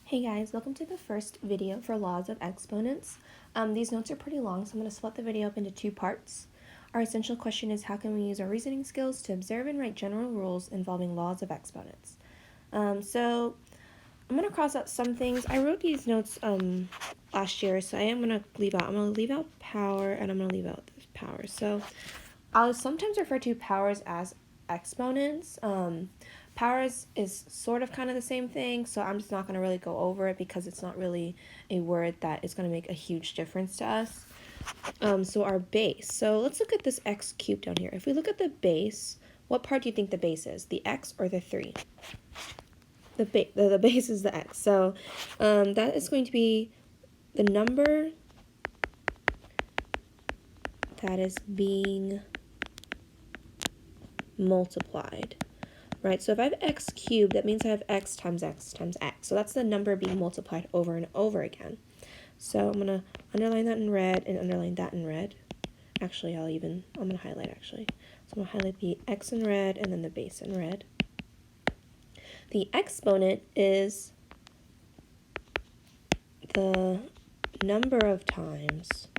Hey guys, welcome to the first video for laws of exponents. These notes are pretty long, so I'm going to split the video up into two parts. Our essential question is, how can we use our reasoning skills to observe and write general rules involving laws of exponents? So I'm going to cross out some things. I wrote these notes last year, so I'm going to leave out power, and I'm going to leave out this power. So I'll sometimes refer to powers as exponents. Powers is sort of kind of the same thing, so I'm just not going to really go over it because it's not really a word that is going to make a huge difference to us. So our base. So let's look at this x cubed down here. If we look at the base, what part do you think the base is? The x or the 3? The base is the x. So that is going to be the number that is being multiplied. Right, so if I have x cubed, that means I have x times x times x. So that's the number being multiplied over and over again. So I'm going to underline that in red and underline that in red. Actually, I'm going to highlight actually. So I'm going to highlight the x in red and then the base in red. The exponent is the number of times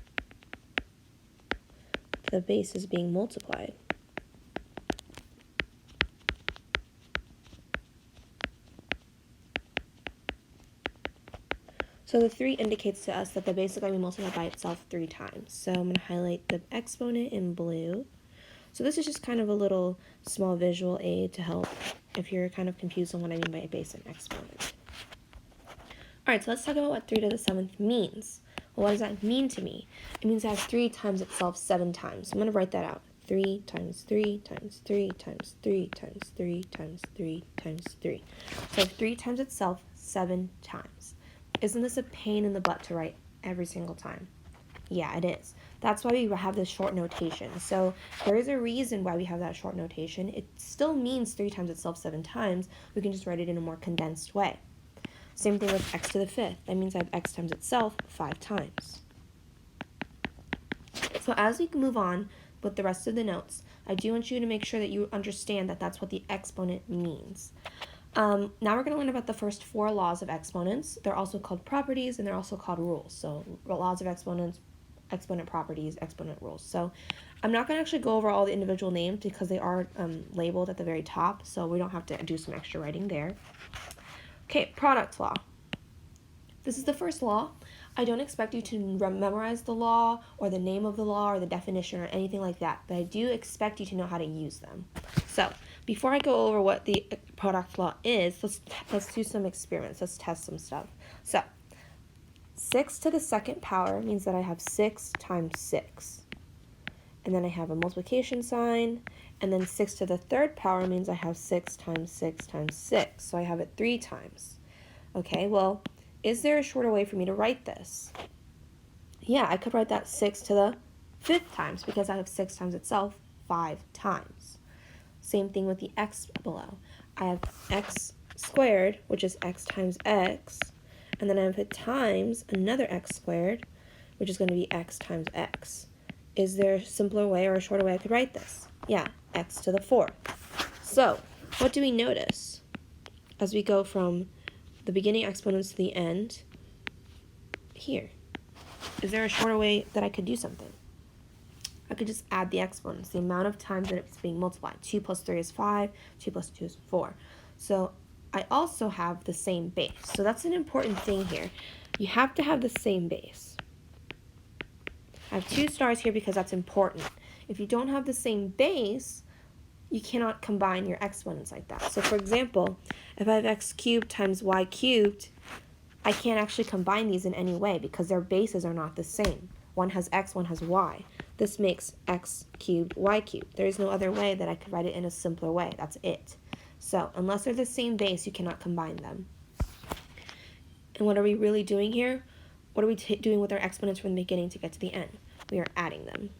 the base is being multiplied. So the 3 indicates to us that the base is going to be multiplied by itself 3 times. So I'm going to highlight the exponent in blue. So this is just kind of a little small visual aid to help if you're kind of confused on what I mean by a base and exponent. Alright, so let's talk about what 3 to the 7th means. Well, what does that mean to me? It means it has 3 times itself 7 times. So I'm going to write that out. 3 times 3 times 3 times 3 times 3 times 3 times 3. So 3 times itself 7 times. Isn't this a pain in the butt to write every single time? Yeah, it is. That's why we have this short notation. So there is a reason why we have that short notation. It still means 3 times itself 7 times. We can just write it in a more condensed way. Same thing with x to the 5th. That means I have x times itself 5 times. So as we move on with the rest of the notes, I do want you to make sure that you understand that that's what the exponent means. Now we're going to learn about the first 4 laws of exponents. They're also called properties and they're also called rules. So laws of exponents, exponent properties, exponent rules. So I'm not going to actually go over all the individual names because they are labeled at the very top, so we don't have to do some extra writing there. Okay, product law. This is the first law. I don't expect you to memorize the law or the name of the law or the definition or anything like that, but I do expect you to know how to use them. So before I go over what the product law is, let's do some experiments. Let's test some stuff. So 6 to the 2nd power means that I have 6 times 6. And then I have a multiplication sign. And then 6 to the 3rd power means I have 6 times 6 times 6. So I have it 3 times. Okay, well, is there a shorter way for me to write this? Yeah, I could write that 6 to the 5th times because I have 6 times itself 5 times. Same thing with the x below. I have x squared, which is x times x, and then I have it times another x squared, which is going to be x times x. Is there a simpler way or a shorter way I could write this? Yeah, x to the 4th. So, what do we notice as we go from the beginning exponents to the end here? Is there a shorter way that I could do something? I could just add the exponents, the amount of times that it's being multiplied. 2 plus 3 is 5, 2 plus 2 is 4. So I also have the same base. So that's an important thing here. You have to have the same base. I have 2 stars here because that's important. If you don't have the same base, you cannot combine your exponents like that. So for example, if I have x cubed times y cubed, I can't actually combine these in any way because their bases are not the same. One has x, one has y. This makes x cubed, y cubed. There is no other way that I could write it in a simpler way. That's it. So unless they're the same base, you cannot combine them. And what are we really doing here? What are we doing with our exponents from the beginning to get to the end? We are adding them.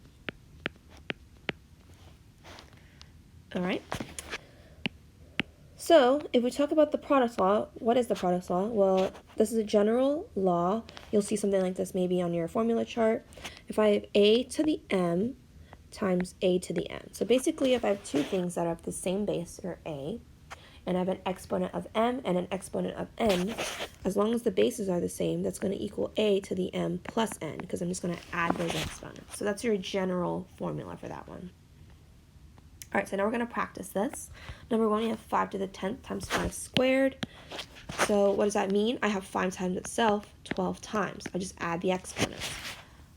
All right. So if we talk about the product law, what is the product law? Well, this is a general law. You'll see something like this maybe on your formula chart. If I have a to the m times a to the n. So basically, if I have 2 things that have the same base, or a, and I have an exponent of m and an exponent of n, as long as the bases are the same, that's going to equal a to the m plus n, because I'm just going to add those exponents. So that's your general formula for that one. All right, so now we're going to practice this. Number 1, we have 5 to the 10th times 5 squared. So what does that mean? I have 5 times itself 12 times. I just add the exponents,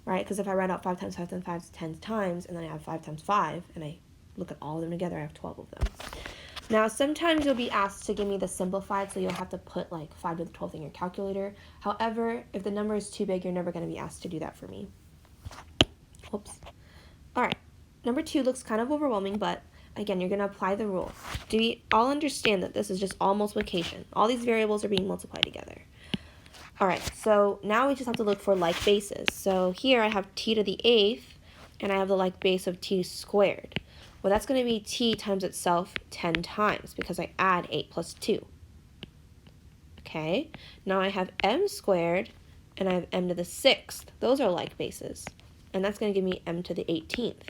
right? Because if I write out 5 times 5 times 5 10 times, and then I have 5 times 5, and I look at all of them together, I have 12 of them. Now, sometimes you'll be asked to give me the simplified, so you'll have to put like 5 to the 12th in your calculator. However, if the number is too big, you're never going to be asked to do that for me. Oops. All right. Number 2 looks kind of overwhelming, but again, you're going to apply the rule. Do we all understand that this is just all multiplication? All these variables are being multiplied together. All right, so now we just have to look for like bases. So here I have t to the 8th, and I have the like base of t squared. Well, that's going to be t times itself 10 times, because I add 8 plus 2. Okay, now I have m squared, and I have m to the 6th. Those are like bases, and that's going to give me m to the 18th.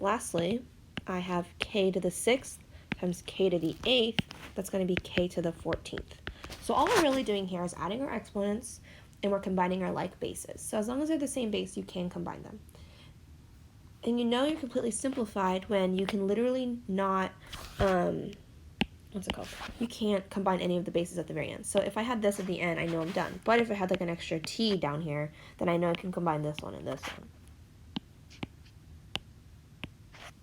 Lastly, I have k to the 6th times k to the 8th. That's going to be k to the 14th. So all we're really doing here is adding our exponents, and we're combining our like bases. So as long as they're the same base, you can combine them. And you know you're completely simplified when you can literally not, you can't combine any of the bases at the very end. So if I had this at the end, I know I'm done. But if I had like an extra t down here, then I know I can combine this one and this one.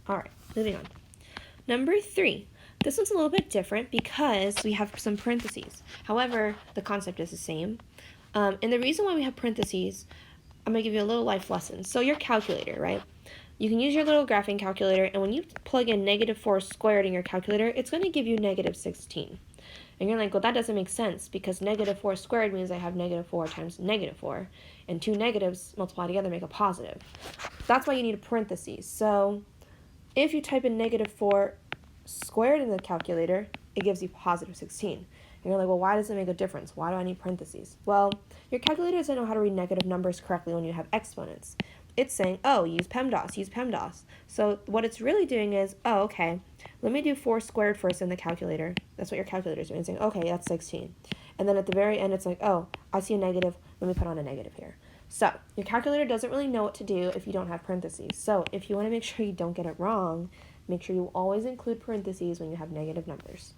All right, moving on. Number 3. This one's a little bit different because we have some parentheses. However, the concept is the same. And the reason why we have parentheses, I'm going to give you a little life lesson. So your calculator, right? You can use your little graphing calculator, and when you plug in -4 squared in your calculator, it's going to give you -16. And you're like, well, that doesn't make sense, because -4 squared means I have -4 times -4, and two negatives multiplied together make a positive. That's why you need a parentheses. So if you type in -4 squared in the calculator, it gives you positive 16. And you're like, well, why does it make a difference? Why do I need parentheses? Well, your calculator doesn't know how to read negative numbers correctly when you have exponents. It's saying, oh, use PEMDAS, use PEMDAS. So what it's really doing is, oh, okay, let me do 4 squared first in the calculator. That's what your calculator is doing. It's saying, okay, that's 16. And then at the very end, it's like, oh, I see a negative. Let me put on a negative here. So your calculator doesn't really know what to do if you don't have parentheses. So if you want to make sure you don't get it wrong, make sure you always include parentheses when you have negative numbers.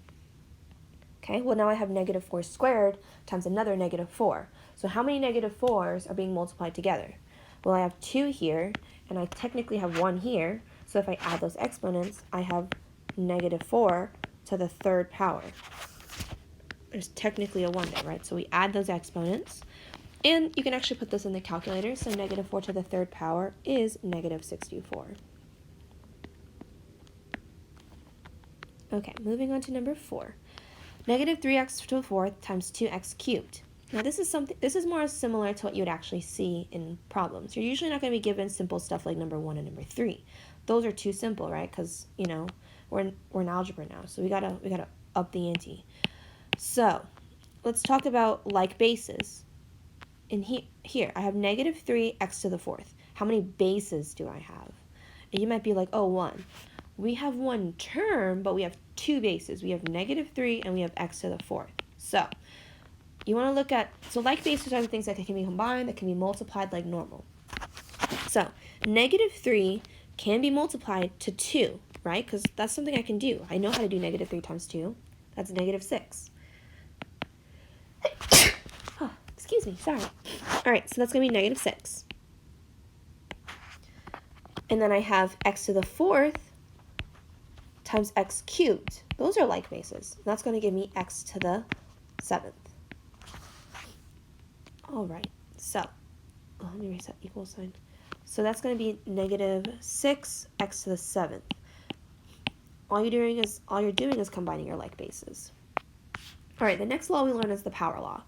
Okay, well, now I have -4 squared times another -4. So how many -4s are being multiplied together? Well, I have 2 here, and I technically have 1 here. So if I add those exponents, I have -4 to the 3rd power. There's technically a 1 there, right? So we add those exponents. And you can actually put this in the calculator. So -4 to the 3rd power is -64. Okay, moving on to number 4. -3x to the 4th times 2x cubed. Now this is more similar to what you would actually see in problems. You're usually not going to be given simple stuff like number 1 and number 3. Those are too simple, right? Because, you know, we're in algebra now, so we gotta up the ante. So let's talk about like bases. And here I have -3x to the 4th. How many bases do I have? And you might be like, oh, 1. We have 1 term, but we have 2 bases. We have -3 and we have x to the 4th. So you want to look at, so like bases are the things that can be combined, that can be multiplied like normal. So -3 can be multiplied to 2, right? Because that's something I can do. I know how to do -3 times 2. That's -6. Oh, excuse me, sorry. All right, so that's going to be -6. And then I have x to the 4th times x cubed. Those are like bases. That's going to give me x to the 7th. All right, so let me erase that equal sign. So that's going to be -6 x to the 7th. All you're doing is combining your like bases. All right, the next law we learn is the power law.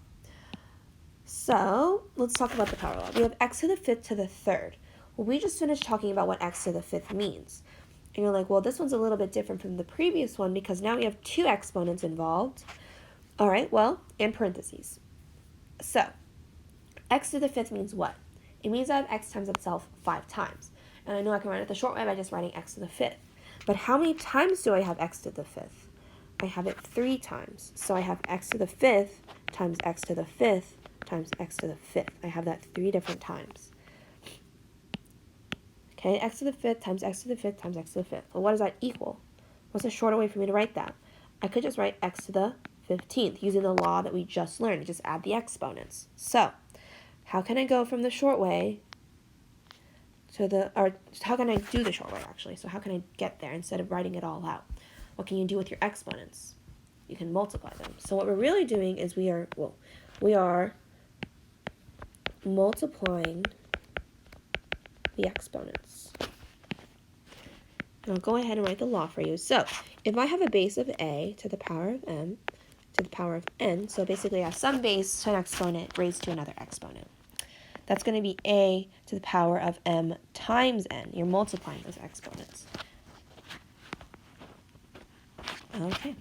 So let's talk about the power law. We have x to the 5th to the 3rd. Well, we just finished talking about what x to the 5th means. And you're like, well, this one's a little bit different from the previous one because now we have 2 exponents involved. All right, well, and parentheses. So x to the 5th means what? It means I have x times itself 5 times. And I know I can write it the short way by just writing x to the 5th. But how many times do I have x to the 5th? I have it 3 times. So I have x to the 5th times x to the 5th times x to the 5th. I have that 3 different times. Okay, x to the 5th times x to the 5th times x to the 5th. Well, what does that equal? What's a shorter way for me to write that? I could just write x to the 15th using the law that we just learned. Just add the exponents. So, how can I go from the short way to the, or how can I do the short way actually? So how can I get there instead of writing it all out? What can you do with your exponents? You can multiply them. So what we're really doing is we are multiplying the exponents. And I'll go ahead and write the law for you. So if I have a base of a to the power of m to the power of n, so basically I have some base to an exponent raised to another exponent. That's going to be a to the power of m times n. You're multiplying those exponents. Okay.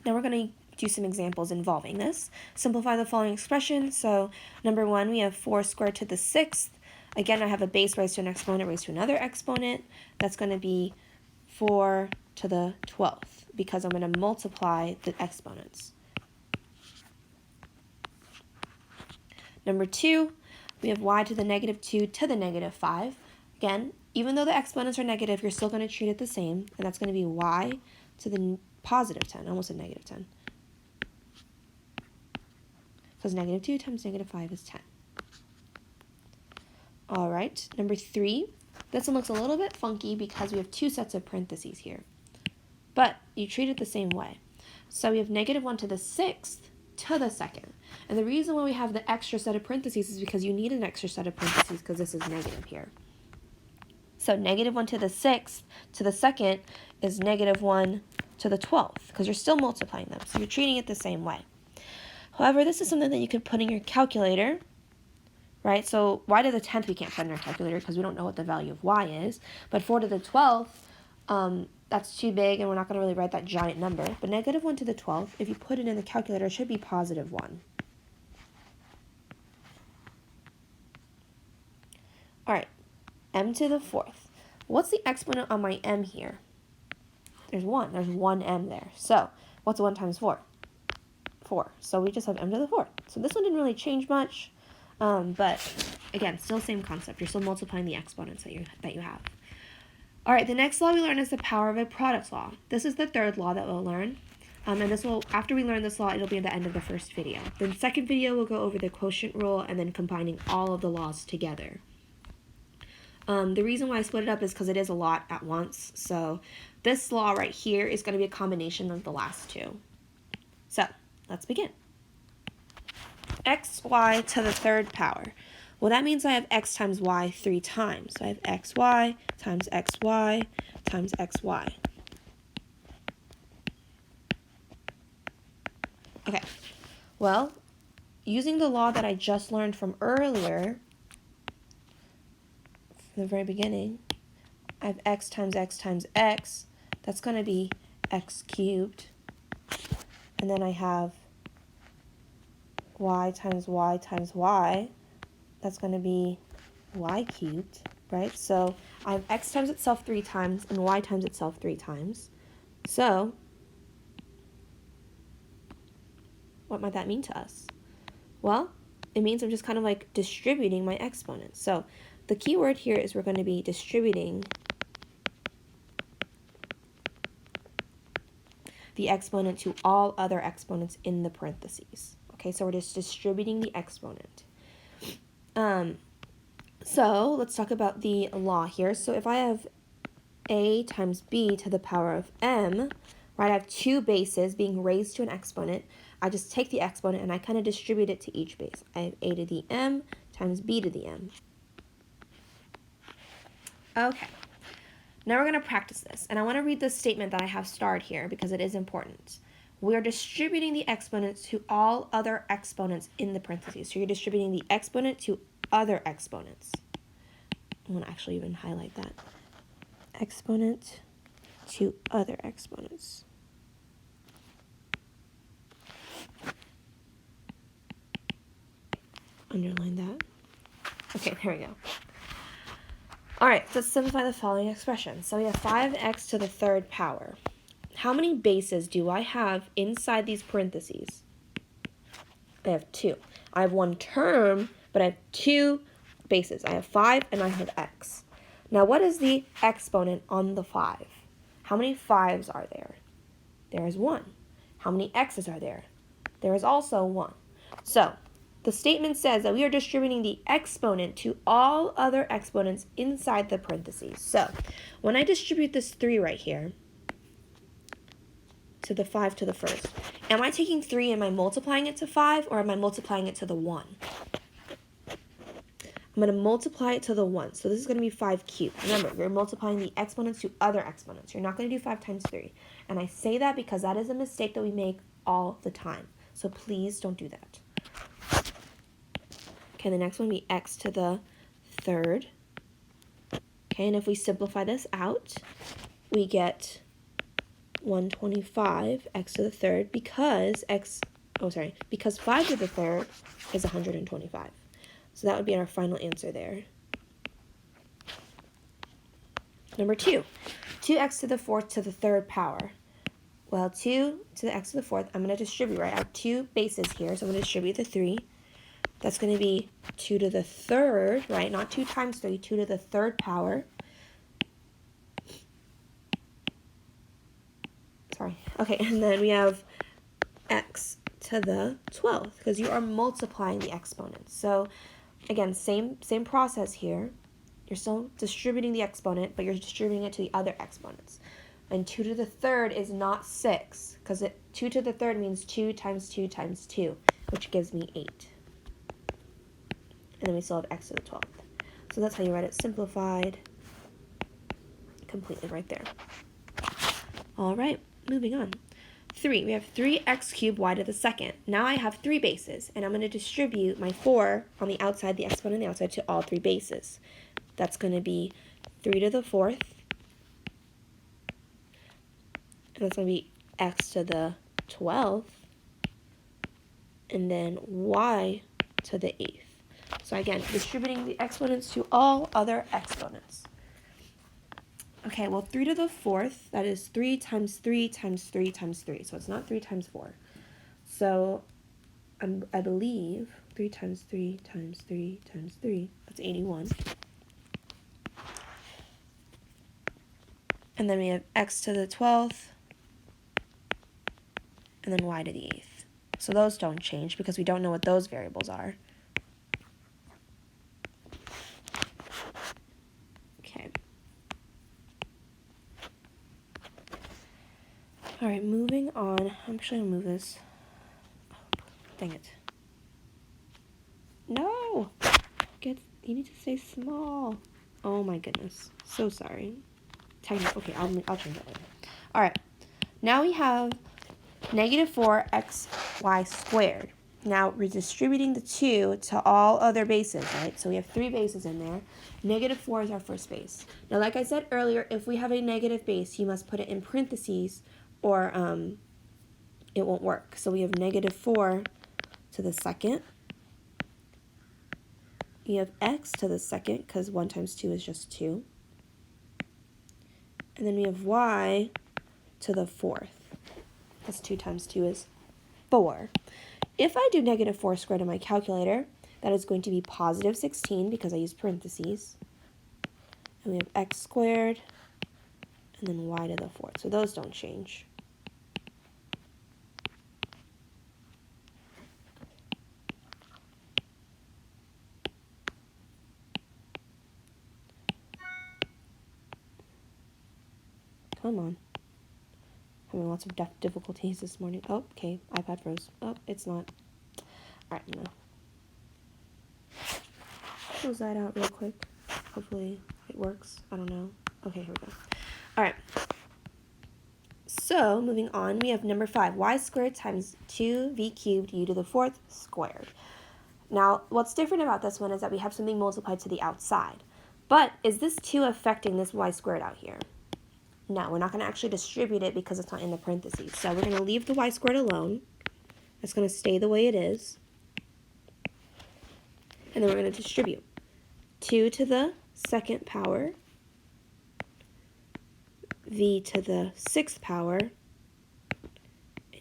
Now we're going to do some examples involving this. Simplify the following expression. So number 1, we have 4 squared to the 6th. Again, I have a base raised to an exponent raised to another exponent. That's going to be 4 to the 12th because I'm going to multiply the exponents. Number 2, we have y to the negative 2 to the negative 5. Again, even though the exponents are negative, you're still going to treat it the same, and that's going to be y to the positive 10. I almost said negative 10. Because negative 2 times negative 5 is 10. All right, number 3. This one looks a little bit funky because we have 2 sets of parentheses here. But you treat it the same way. So we have negative 1 to the 6th to the 2nd. And the reason why we have the extra set of parentheses is because you need an extra set of parentheses because this is negative here. So negative 1 to the 6th to the 2nd is negative 1 to the 12th because you're still multiplying them. So you're treating it the same way. However, this is something that you could put in your calculator, right? So y to the 10th we can't put in our calculator because we don't know what the value of y is. But 4 to the 12th, that's too big and we're not going to really write that giant number. But negative 1 to the 12th, if you put it in the calculator, it should be positive 1. All right, m to the 4th. What's the exponent on my m here? There's 1. There's 1 m there. So what's 1 times 4? 4. So we just have m to the 4th. So this one didn't really change much. But again, still same concept. You're still multiplying the exponents that you have. All right, the next law we learn is the power of a product law. This is the 3rd law that we'll learn. And this will, after we learn this law, it'll be at the end of the first video. The second video will go over the quotient rule and then combining all of the laws together. The reason why I split it up is because it is a lot at once. So this law right here is going to be a combination of the last 2. So let's begin. Xy to the 3rd power. Well, that means I have x times y 3 times. So I have xy times xy times xy. Okay, well, using the law that I just learned from earlier, from the very beginning, I have x times x times x. That's going to be x cubed. And then I have y times y times y. That's going to be y cubed, right? So I have x times itself 3 times and y times itself 3 times. So what might that mean to us? Well, it means I'm just kind of like distributing my exponents. So the key word here is we're going to be distributing the exponent to all other exponents in the parentheses. Okay, so we're just distributing the exponent. So let's talk about the law here. So if I have a times b to the power of m, right, I have 2 bases being raised to an exponent. I just take the exponent and I kind of distribute it to each base. I have a to the m times b to the m. Okay, now we're going to practice this. And I want to read this statement that I have starred here because it is important. We're distributing the exponents to all other exponents in the parentheses. So you're distributing the exponent to other exponents. I'm going to actually even highlight that. Exponent to other exponents. Underline that. Okay, there we go. All right, let's simplify the following expression. So we have 5x to the 3rd power. how many bases do I have inside these parentheses? I have 2. I have one term, but I have 2 bases. I have 5 and I have x. Now what is the exponent on the 5? How many 5s are there? There is 1. How many x's are there? There is also 1. So the statement says that we are distributing the exponent to all other exponents inside the parentheses. So when I distribute this 3 right here to the 5 to the first, am I taking 3 and am I multiplying it to 5 or am I multiplying it to the 1? I'm going to multiply it to the 1. So this is going to be 5 cubed. Remember, you're multiplying the exponents to other exponents. You're not going to do 5 times 3. And I say that because that is a mistake that we make all the time. So please don't do that. Okay, the next one will be x to the third. Okay, and if we simplify this out, we get 125 x to the third because because 5 to the third is 125. So that would be our final answer there. Number 2, 2x to the fourth to the third power. Well, 2 to the x to the fourth, I'm going to distribute, right? I have 2 bases here, so I'm going to distribute the 3. That's going to be 2 to the third, right? Not 2 times 3, 2 to the third power. Sorry. Okay, and then we have x to the 12th, because you are multiplying the exponents. So again, same process here. You're still distributing the exponent, but you're distributing it to the other exponents. And 2 to the third is not 6, because 2 to the third means 2 times 2 times 2, which gives me 8. And then we still have x to the 12th. So that's how you write it simplified completely right there. All right, moving on. 3, we have 3x cubed y to the second. Now I have 3 bases, and I'm going to distribute my 4 on the outside, the exponent on the outside, to all 3 bases. That's going to be 3 to the fourth, and that's going to be x to the 12th, and then y to the 8th. So again, distributing the exponents to all other exponents. Okay, well, 3 to the fourth, that is 3 times 3 times 3 times 3. So it's not 3 times 4. So I believe 3 times 3 times 3 times 3, that's 81. And then we have x to the 12th, and then y to the 8th. So those don't change because we don't know what those variables are. Okay. All right, moving on. I'm actually going to move this. Oh, dang it. No! You need to stay small. Oh my goodness. So sorry. Okay, I'll change that later. All right. Now we have negative 4xy squared. Now we're distributing the 2 to all other bases, right? So we have 3 bases in there. Negative 4 is our first base. Now, like I said earlier, if we have a negative base, you must put it in parentheses or it won't work. So we have negative 4 to the second. You have x to the second because 1 times 2 is just 2. And then we have y to the fourth. That's 2 times 2 is 4. If I do negative 4 squared in my calculator, that is going to be positive 16 because I use parentheses. And we have x squared and then y to the fourth. So those don't change. Come on. Having lots of difficulties this morning. Oh, okay. iPad froze. Oh, it's not. Alright, I'm gonna close that out real quick. Hopefully it works. I don't know. Okay, here we go. Alright. So, moving on, we have number 5. Y squared times 2v cubed u to the fourth squared. Now, what's different about this one is that we have something multiplied to the outside. But is this 2 affecting this y squared out here? No, we're not going to actually distribute it because it's not in the parentheses. So we're going to leave the y squared alone. It's going to stay the way it is. And then we're going to distribute 2 to the second power, v to the 6th power,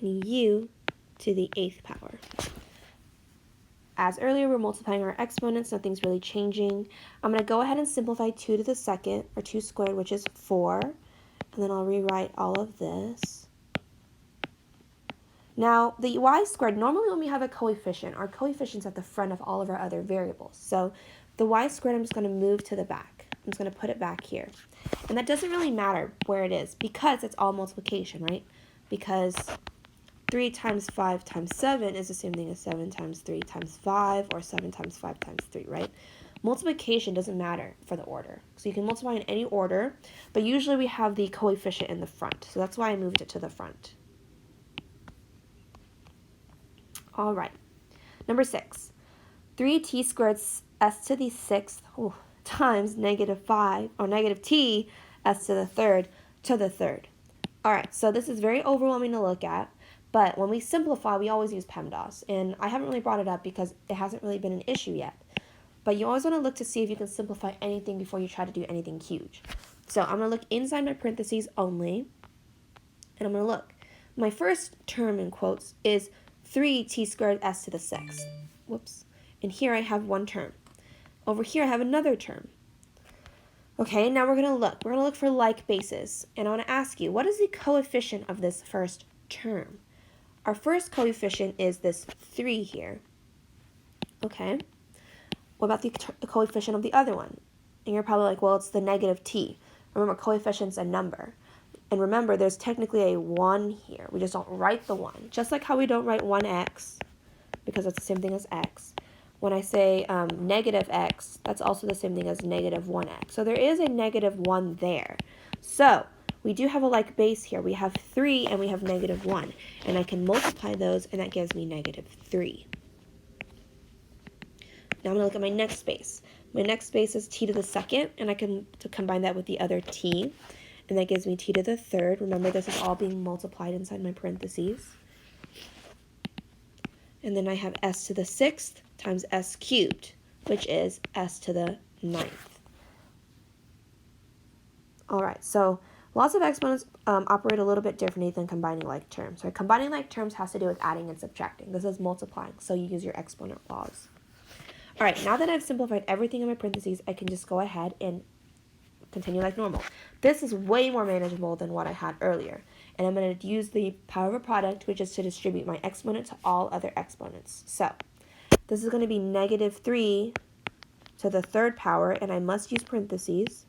and u to the 8th power. As earlier, we're multiplying our exponents, nothing's really changing. I'm going to go ahead and simplify 2 to the second, or 2 squared, which is 4, and then I'll rewrite all of this. Now, the y squared, normally when we have a coefficient, our coefficient's at the front of all of our other variables. So the y squared, I'm just going to move to the back. I'm just going to put it back here. And that doesn't really matter where it is, because it's all multiplication, right? Because 3 times 5 times 7 is the same thing as 7 times 3 times 5, or 7 times 5 times 3, right? Multiplication doesn't matter for the order. So you can multiply in any order, but usually we have the coefficient in the front. So that's why I moved it to the front. All right. Number 6. 3t squared s to the 6th times negative 5, or negative t s to the 3rd to the 3rd. All right, so this is very overwhelming to look at. But when we simplify, we always use PEMDAS. And I haven't really brought it up because it hasn't really been an issue yet. But you always want to look to see if you can simplify anything before you try to do anything huge. So I'm going to look inside my parentheses only. And I'm going to look. My first term in quotes is 3t squared s to the 6th. Whoops. And here I have one term. Over here I have another term. Okay, now we're going to look. We're going to look for like bases. And I want to ask you, what is the coefficient of this first term? Our first coefficient is this 3 here. Okay. What about the coefficient of the other one? And you're probably like, well, it's the negative t. Remember, coefficient's a number. And remember, there's technically a 1 here. We just don't write the 1. Just like how we don't write 1x, because that's the same thing as x. When I say negative x, that's also the same thing as negative 1x. So there is a negative 1 there. So we do have a like base here. We have 3 and we have negative 1. And I can multiply those, and that gives me negative 3. Now I'm going to look at my next base. My next base is t to the 2nd, and I can combine that with the other t. And that gives me t to the 3rd. Remember, this is all being multiplied inside my parentheses. And then I have s to the 6th times s cubed, which is s to the 9th. All right, so lots of exponents operate a little bit differently than combining like terms. So combining like terms has to do with adding and subtracting. This is multiplying, so you use your exponent laws. All right, now that I've simplified everything in my parentheses, I can just go ahead and continue like normal. This is way more manageable than what I had earlier. And I'm going to use the power of a product, which is to distribute my exponent to all other exponents. So this is going to be negative 3 to the 3rd power, and I must use parentheses.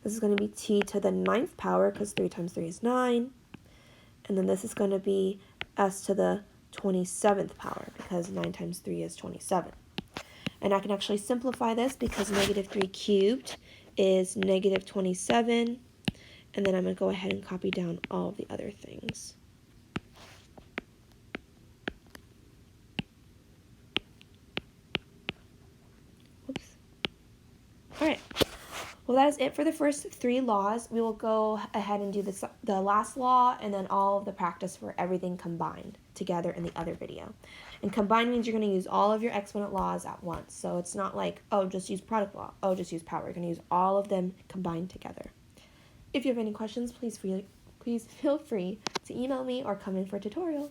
This is going to be t to the 9th power, because 3 times 3 is 9. And then this is going to be s to the 27th power, because 9 times 3 is 27. And I can actually simplify this, because negative 3 cubed is negative 27. And then I'm going to go ahead and copy down all of the other things. Whoops. All right. Well, that is it for the first 3 laws. We will go ahead and do the last law and then all of the practice for everything combined together in the other video. And combined means you're going to use all of your exponent laws at once. So it's not like, oh, just use product law. Oh, just use power. You're going to use all of them combined together. If you have any questions, please feel free to email me or come in for tutorials.